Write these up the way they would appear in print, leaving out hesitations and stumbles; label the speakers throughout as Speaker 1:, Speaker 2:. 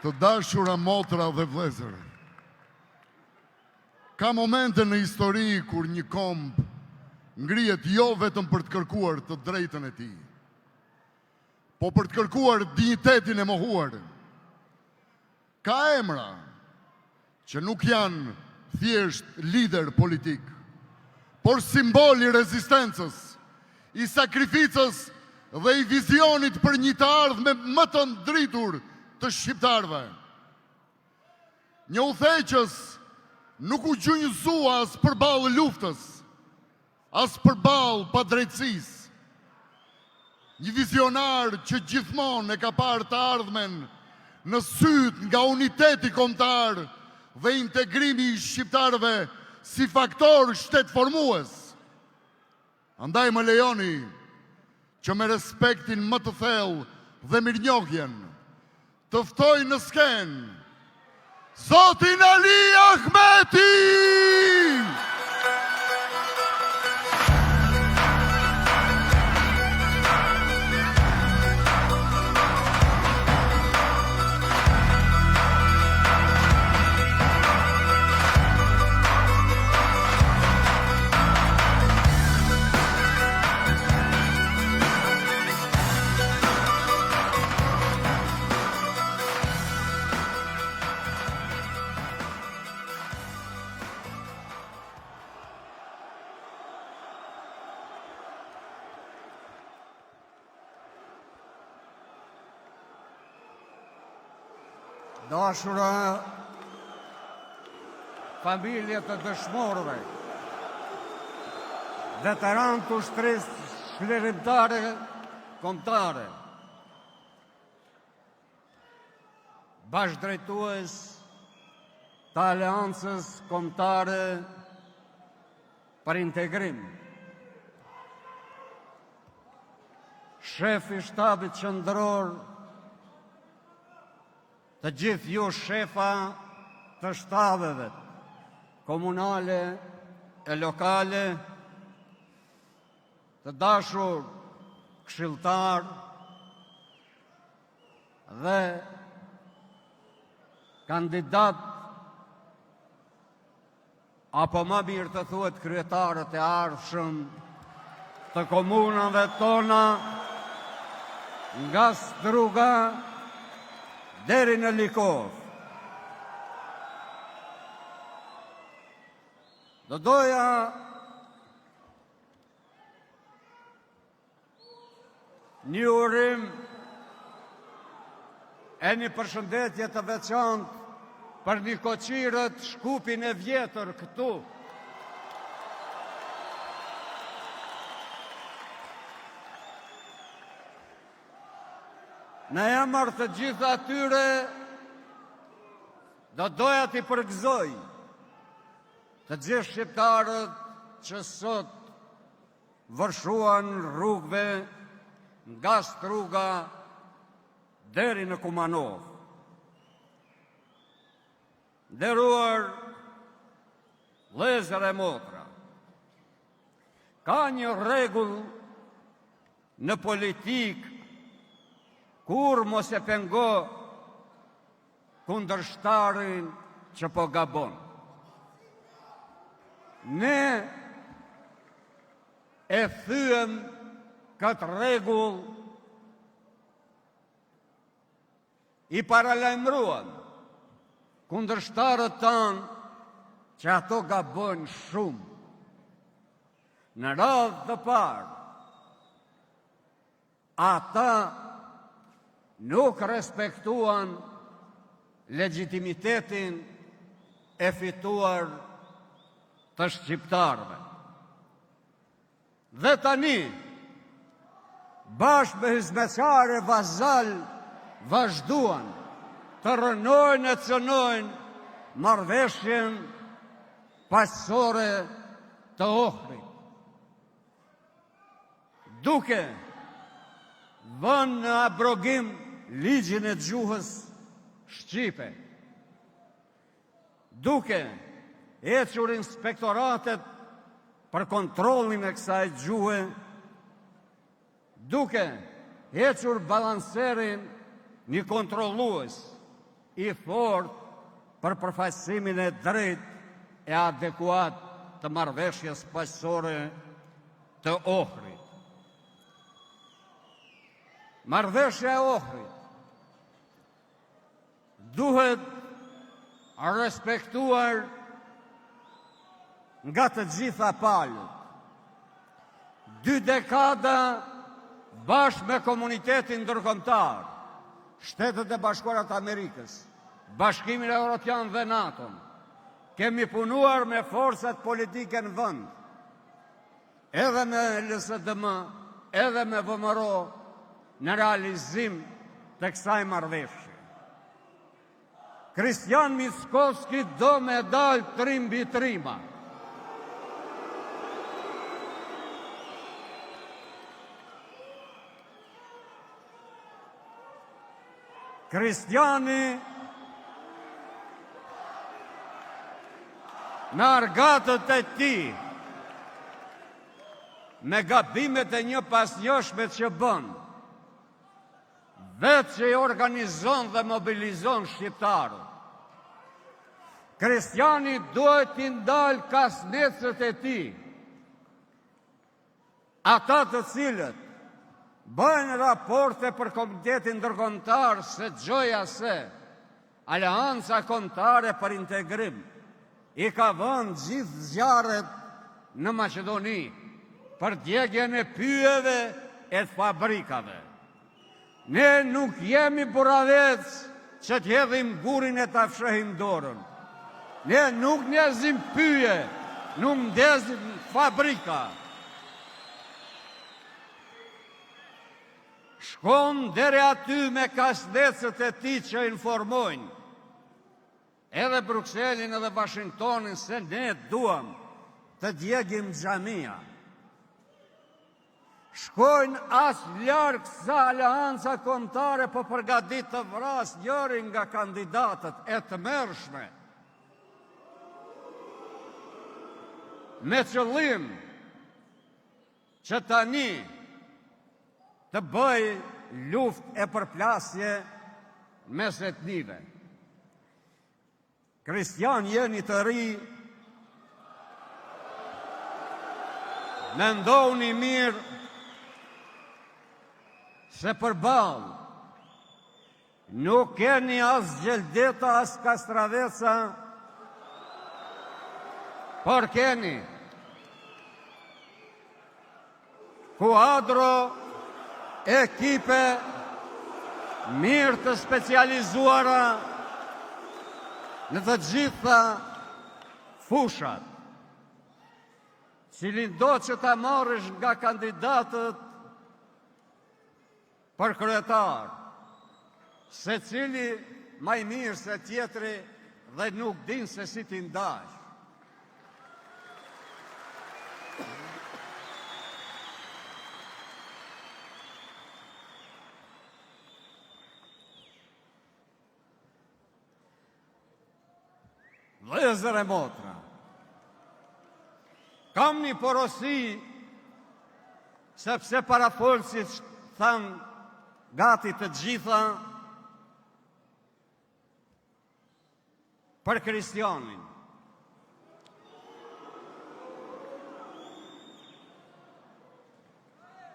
Speaker 1: Të dashura motra dhe vëllezër, ka momente në histori kur një komb ngrihet jo vetëm për të kërkuar të drejtën e tij, po për të kërkuar dinjitetin e mohuar. Ka emra që nuk janë thjesht lider politik, por simbol i rezistencës, i sakrificës dhe i vizionit për një të ardhme më të ndritur të shqiptarëve. Një udhëheqës nuk u gjunjëzua as përballë luftës, as përballë padrejtësisë. Një vizionar që gjithmonë e ka parë të ardhmen në syt nga uniteti kombëtar dhe integrimi i shqiptarëve si faktor shtetformues. Andaj më lejoni që me respektin më të thellë dhe mirënjohjen të ftoj në skenë Zotin Ali Ahmeti!
Speaker 2: Dashura familje të dëshmorëve, veteran të ushtrisë shlirimtare kombëtare, bashkëdrejtues të Aleancës Kombëtare për Integrim, shefi shtabit qendror, të gjithë ju shefa të shtabeve komunale e lokale, të dashur këshilltar dhe kandidat apo më mirë të thuhet kryetarët e ardhshëm të komunave tona nga Struga deri në Likov. Do doja një urim e një përshëndetje të veçantë për një koqirët Shkupin e vjetër këtu. Në emër të gjithë atyre, do doja t'i përgëzoj të gjithë shqiptarët që sot vërshuan rrugëve nga Struga deri në Kumanov. Nderuar vëllezër e motra, ka një rregull në politikë kur mos e pengo kundërshtarin që po gabon. Ne e thyem këtë rregull, i paralajmëruan kundërshtarët tanë që ato gabojnë shumë. Në radhë të parë, ata nuk respektuan legitimitetin e fituar të shqiptarëve. Dhe tani, bashkë me hizmetçare vazal, vazhduan të rënojnë e cënojnë marrëveshjen paqësore të Ohrit, duke vënë në abrogim ligjin e gjuhës shqipe, duke hequr inspektoratet për kontrollin e kësaj gjuhe, duke hequr balanserin një kontrollues i fort për përfaqësimin e drejtë e adekuat të marrëveshjes paqësore të Ohrit. Marrëveshja e Ohrit duhet respektuar nga të gjitha palët. 2 dekada bashkë me komunitetin ndërkombëtar, Shtetet e Bashkuara të Amerikës, Bashkimin Evropian dhe NATO, kemi punuar me forcat politike në vend, edhe me LSDM, edhe me VMRO, në realizim të kësaj marrëveshje. Kristian Mickovski do me dalë trim mbi trima. Kristiani me argatët e tij, me gabimet e një pasnjëshme që bën, vetë që i organizon dhe mobilizon shqiptarët. Kristiani duhet t'i ndalë kasnecët e tij, ata të cilët bëjnë raporte për Komitetin Ndërkombëtar se gjoja se Aleanca Kombëtare për Integrim i ka vënë gjithë zjarret në Maqedoni për djegjen e pyjeve e të fabrikave. Ne nuk jemi buravec që t'jedhim gurin e t'a fshehim dorën. Ne nuk ndezim pyje, nuk ndezim fabrika. Shkon deri aty me kasnecët e tij që informojnë edhe Brukselin edhe Washingtonin se ne duam të djegim xhamia. Shkojnë as larg sa Aleanca Kombëtare po përgatit të vras njërin nga kandidatët e tmerrshme, me qëllim që tani të bëj luftë e përplasje mes etnive. Kristian, jeni të ri, mendoni mirë se përballë nuk keni as Gjeldeta as Kastraveca, por keni kuadro ekipe mirë të specializuara në të gjitha fushat, cilin do që ta marrësh nga kandidatët për kryetar, se cili maj mirë se tjetri dhe nuk din se si t'i ndash. Vëllezër e motra, kam një porosi, sepse parafolësit thanë gati të gjitha për Kristianin.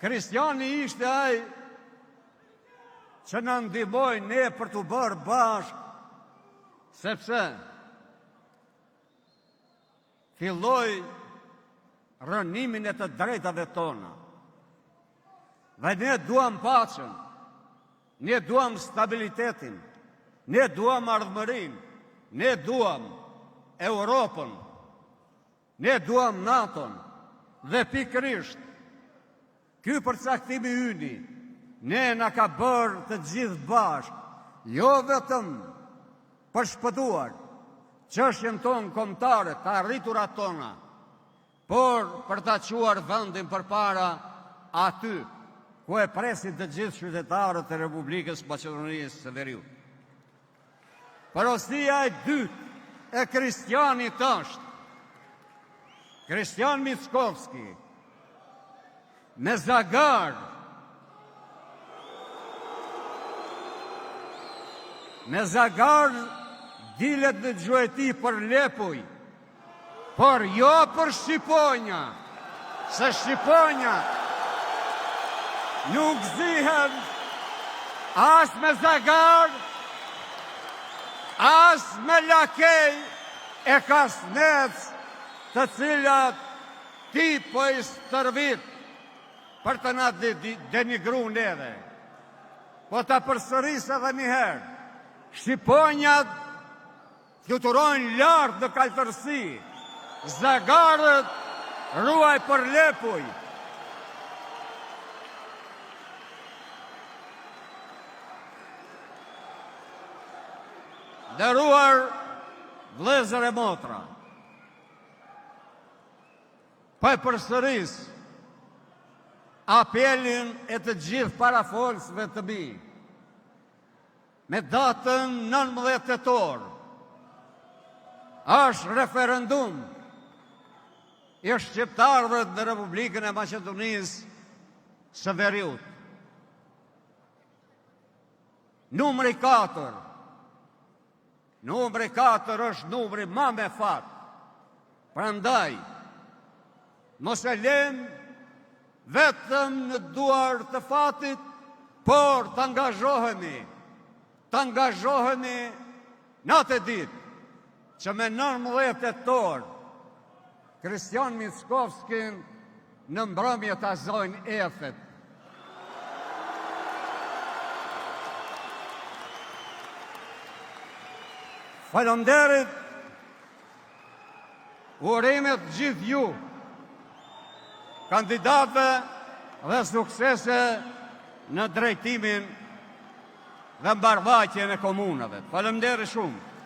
Speaker 2: Kristiani ishte ai që në ndihmoi ne për të bërë bashkë, sepse filloi rënimin e të drejtave tona. Dhe ne duam paqen, ne duam stabilitetin, ne duam ardhmërin, ne duam Europën, ne duam NATO-n, dhe pikërisht ky përcaktimi yni ne na ka bërë të gjithë bashkë, jo vetëm për shpëtuar çështjen tonë kombëtare, të arriturat tona, por për ta çuar vendin përpara aty ku e presin të gjithë qytetarët e Republikës Maqedonisë së Veriut. Porosia e dytë e Kristianit është Kristian Mickovski me zagar me zagar dilet në gjueti për Lepuj, por jo për Shqiponja, se Shqiponja nuk zihen as me zagar, as me lakej e kasnec të cilat ti po i stërvit për të na denigru neve. Po ta përsëris edhe njëherë, Shqiponjat fluturojnë lartë në kaltërsi, zagarët ruaj për Lepuj. Nderuar vëllezër e motra, po e përsëris apelin e të gjithë parafolsve të mi, me datën 19 tetor, është referendum i shqiptarëve në Republikën e Maqedonisë së Veriut. Numri 4. Numri 4 është numri ma me fat. Prandaj, mos e lëm vetëm në duar të fatit, por të angazhohemi natë e ditë, që me 19 tetor, Kristian Mickovskin në mbrëmje të azojnë efet. Falënderit, urimet gjithë ju, kandidate dhe suksese në drejtimin dhe mbarvaqjen e komunave. Falënderit shumë.